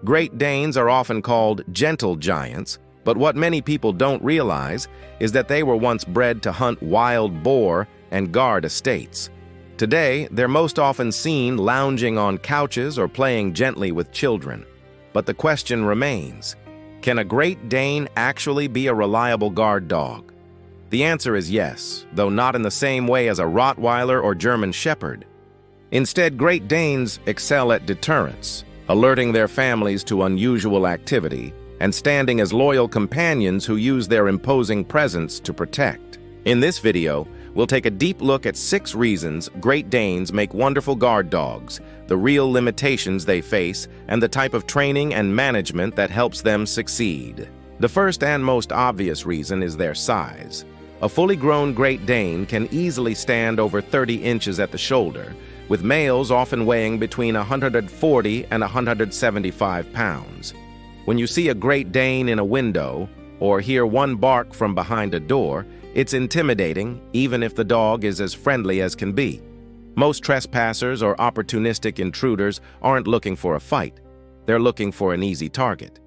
Great Danes are often called gentle giants, but what many people don't realize is that they were once bred to hunt wild boar and guard estates. Today, they're most often seen lounging on couches or playing gently with children. But the question remains, can a Great Dane actually be a reliable guard dog? The answer is yes, though not in the same way as a Rottweiler or German Shepherd. Instead, Great Danes excel at deterrence, alerting their families to unusual activity and standing as loyal companions who use their imposing presence to protect. In this video, we'll take a deep look at 6 reasons Great Danes make wonderful guard dogs, the real limitations they face, and the type of training and management that helps them succeed. The first and most obvious reason is their size. A fully grown Great Dane can easily stand over 30 inches at the shoulder, with males often weighing between 140 and 175 pounds. When you see a Great Dane in a window or hear one bark from behind a door, it's intimidating, even if the dog is as friendly as can be. Most trespassers or opportunistic intruders aren't looking for a fight. They're looking for an easy target.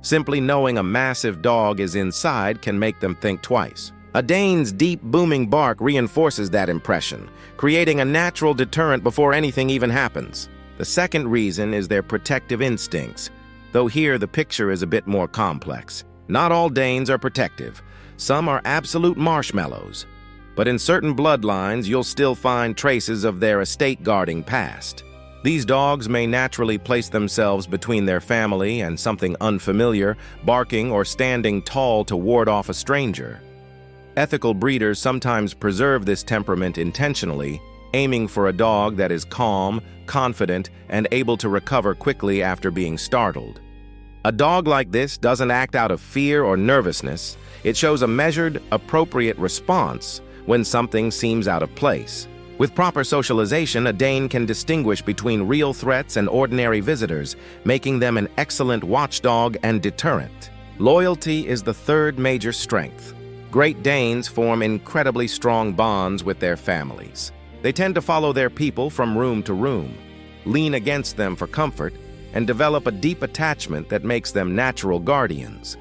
Simply knowing a massive dog is inside can make them think twice. A Dane's deep, booming bark reinforces that impression, creating a natural deterrent before anything even happens. The second reason is their protective instincts, though here the picture is a bit more complex. Not all Danes are protective. Some are absolute marshmallows. But in certain bloodlines, you'll still find traces of their estate-guarding past. These dogs may naturally place themselves between their family and something unfamiliar, barking or standing tall to ward off a stranger. Ethical breeders sometimes preserve this temperament intentionally, aiming for a dog that is calm, confident, and able to recover quickly after being startled. A dog like this doesn't act out of fear or nervousness. It shows a measured, appropriate response when something seems out of place. With proper socialization, a Dane can distinguish between real threats and ordinary visitors, making them an excellent watchdog and deterrent. Loyalty is the third major strength. Great Danes form incredibly strong bonds with their families. They tend to follow their people from room to room, lean against them for comfort, and develop a deep attachment that makes them natural guardians.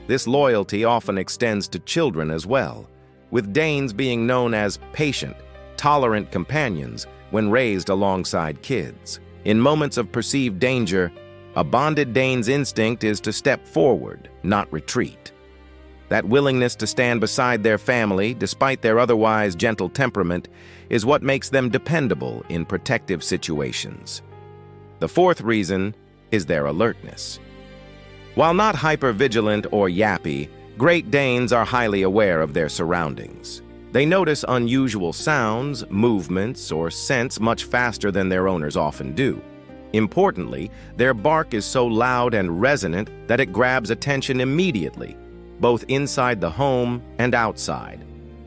This loyalty often extends to children as well, with Danes being known as patient, tolerant companions when raised alongside kids. In moments of perceived danger, a bonded Dane's instinct is to step forward, not retreat. That willingness to stand beside their family, despite their otherwise gentle temperament, is what makes them dependable in protective situations. The fourth reason is their alertness. While not hyper-vigilant or yappy, Great Danes are highly aware of their surroundings. They notice unusual sounds, movements, or scents much faster than their owners often do. Importantly, their bark is so loud and resonant that it grabs attention immediately, both inside the home and outside.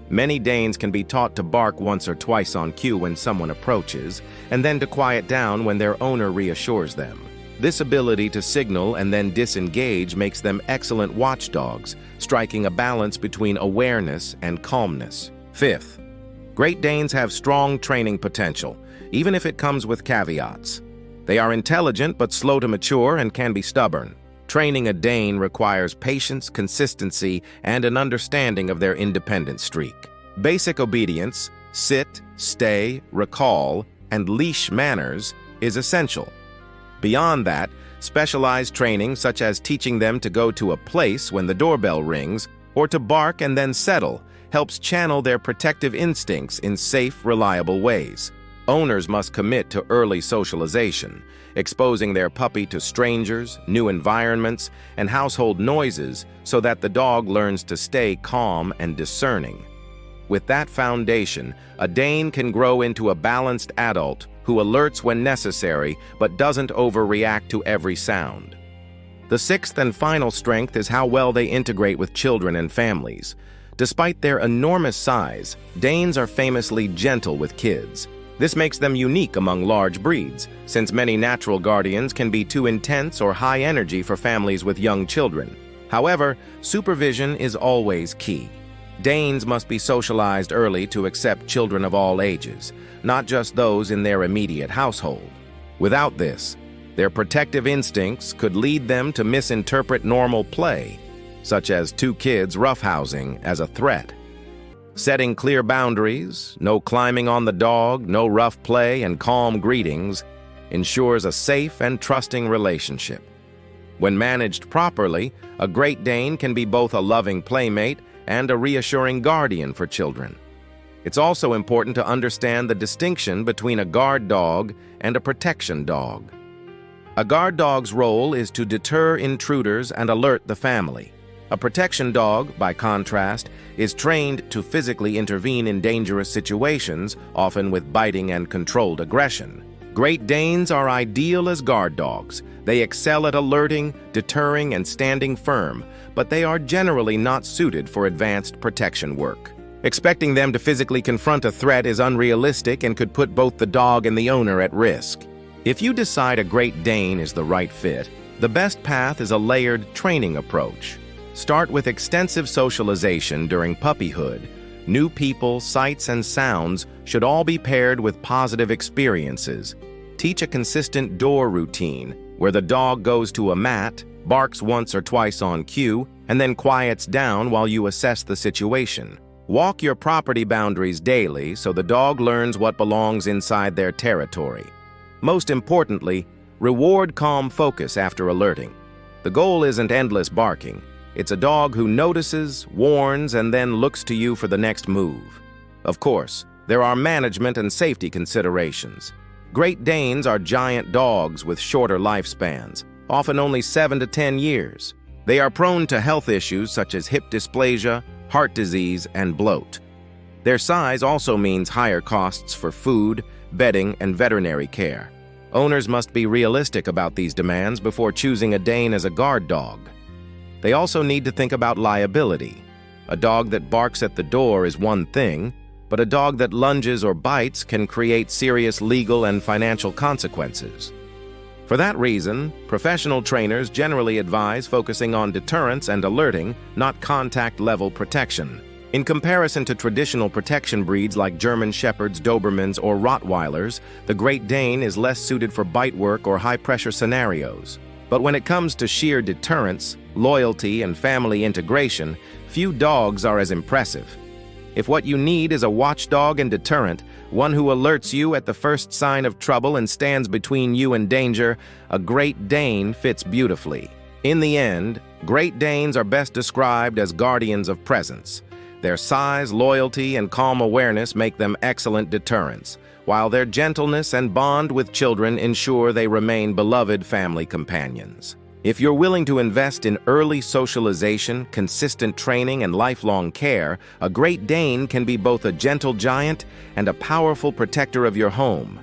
Many Danes can be taught to bark once or twice on cue when someone approaches, and then to quiet down when their owner reassures them. This ability to signal and then disengage makes them excellent watchdogs, striking a balance between awareness and calmness. Fifth, Great Danes have strong training potential, even if it comes with caveats. They are intelligent but slow to mature and can be stubborn. Training a Dane requires patience, consistency, and an understanding of their independent streak. Basic obedience, sit, stay, recall, and leash manners is essential. Beyond that, specialized training such as teaching them to go to a place when the doorbell rings or to bark and then settle helps channel their protective instincts in safe, reliable ways. Owners must commit to early socialization, exposing their puppy to strangers, new environments, and household noises so that the dog learns to stay calm and discerning. With that foundation, a Dane can grow into a balanced adult who alerts when necessary but doesn't overreact to every sound. The sixth and final strength is how well they integrate with children and families. Despite their enormous size, Danes are famously gentle with kids. This makes them unique among large breeds, since many natural guardians can be too intense or high energy for families with young children. However, supervision is always key. Danes must be socialized early to accept children of all ages, not just those in their immediate household. Without this, Their protective instincts could lead them to misinterpret normal play, such as two kids roughhousing, as a threat. Setting clear boundaries, no climbing on the dog, no rough play, and calm greetings, ensures a safe and trusting relationship. When managed properly, a Great Dane can be both a loving playmate and a reassuring guardian for children. It's also important to understand the distinction between a guard dog and a protection dog. A guard dog's role is to deter intruders and alert the family. A protection dog, by contrast, is trained to physically intervene in dangerous situations, often with biting and controlled aggression. Great Danes are ideal as guard dogs. They excel at alerting, deterring, and standing firm, but they are generally not suited for advanced protection work. Expecting them to physically confront a threat is unrealistic and could put both the dog and the owner at risk. If you decide a Great Dane is the right fit, the best path is a layered training approach. Start with extensive socialization during puppyhood. New people, sights, and sounds should all be paired with positive experiences. Teach a consistent door routine, where the dog goes to a mat, barks once or twice on cue, and then quiets down while you assess the situation. Walk your property boundaries daily so the dog learns what belongs inside their territory. Most importantly, reward calm focus after alerting. The goal isn't endless barking. It's a dog who notices, warns, and then looks to you for the next move. Of course, there are management and safety considerations. Great Danes are giant dogs with shorter lifespans, often only 7 to 10 years. They are prone to health issues such as hip dysplasia, heart disease, and bloat. Their size also means higher costs for food, bedding, and veterinary care. Owners must be realistic about these demands before choosing a Dane as a guard dog. They also need to think about liability. A dog that barks at the door is one thing, but a dog that lunges or bites can create serious legal and financial consequences. For that reason, professional trainers generally advise focusing on deterrence and alerting, not contact-level protection. In comparison to traditional protection breeds like German Shepherds, Dobermans, or Rottweilers, the Great Dane is less suited for bite work or high-pressure scenarios. But when it comes to sheer deterrence, loyalty, and family integration, few dogs are as impressive. If what you need is a watchdog and deterrent, one who alerts you at the first sign of trouble and stands between you and danger, a Great Dane fits beautifully. In the end, Great Danes are best described as guardians of presence. Their size, loyalty, and calm awareness make them excellent deterrents, while their gentleness and bond with children ensure they remain beloved family companions. If you're willing to invest in early socialization, consistent training, and lifelong care, a Great Dane can be both a gentle giant and a powerful protector of your home.